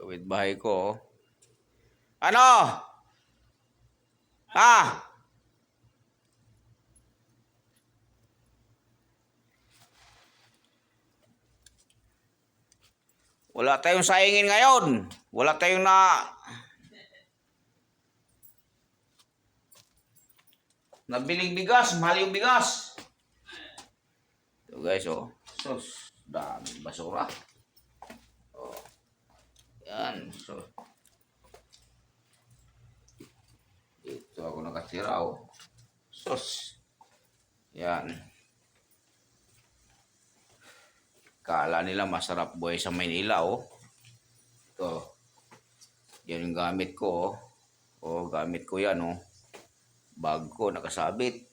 Kapitbahay ko. Oh. Ano? Ha? Wala tayong saingin ngayon. Wala tayong nabiling bigas. Mahal yung bigas. Ito guys, oh. Sus, daming basura. Oh. Yan. So, ito ako nakatira, oh. Sus. Yan. Kala nila masarap buhay sa Maynila, oh. Ito. Yan yung gamit ko, oh. Oh, gamit ko yan, oh. Bag ko, nakasabit.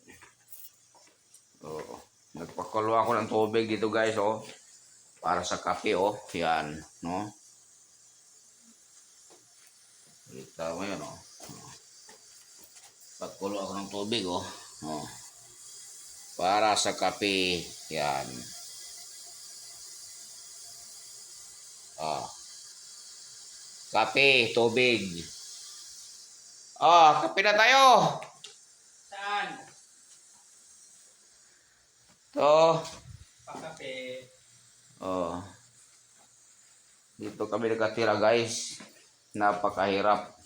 Oh. Nagpakulo ako ng tubig dito, guys, oh. Para sa kape, oh. Yan, no? Kita mo yun, oh. Pagkulo ako ng tubig, oh. Oh. Para sa kape. Yan. Ah. Kape, tubig. Ah, kape na tayo. Saan? To. Pakape. Oh. Dito kami nakatira, guys. Napakahirap.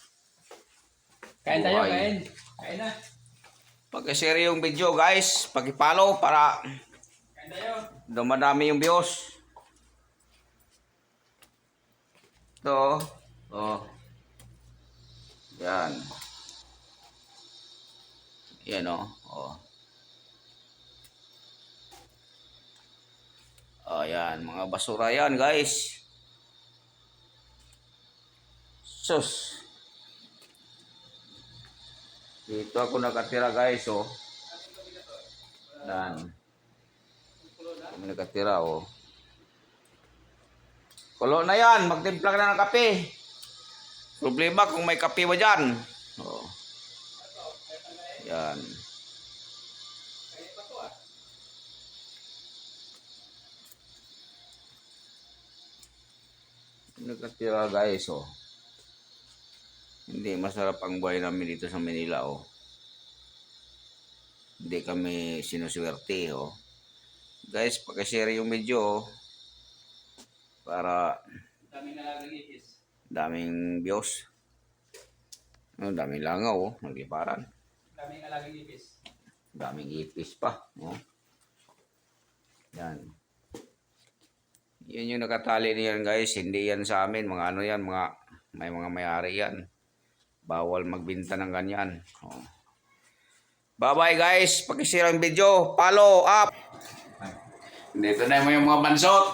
Kain tayo, Buhay. kain. Kain na. Pag-share yung video, guys. Pag-follow para Kain tayo. dumadami yung views. Ito. Oh. Yan. Yan, oh. Oh. Oh, yan. Mga basura yan, guys. Sus. Dito ako nakatira, guys, oh. Yan. Kami nakatira, oh. Kulo na yan. Magtimpla ka na ng kape. Problema kung may kape ba dyan. Oh. Yan. Nakatira, guys, oh. Hindi masarap ang buhay namin dito sa Manila, oh. Hindi kami sinuswerte, oh. Guys, pag-share yung video, oh. Para Daming nalagang ipis. daming views. Oh, daming langaw, oh. Nagliparan. Daming nalagang ipis. Daming ipis pa, oh. Yan. Yan yung nakatali niyan, guys. Hindi yan sa amin. Mga ano yan, may mga may-ari yan. Bawal magbinta ng ganyan. Oh. Bye-bye, guys. Pag-share ang video, follow up. Dito na yung mga bansot.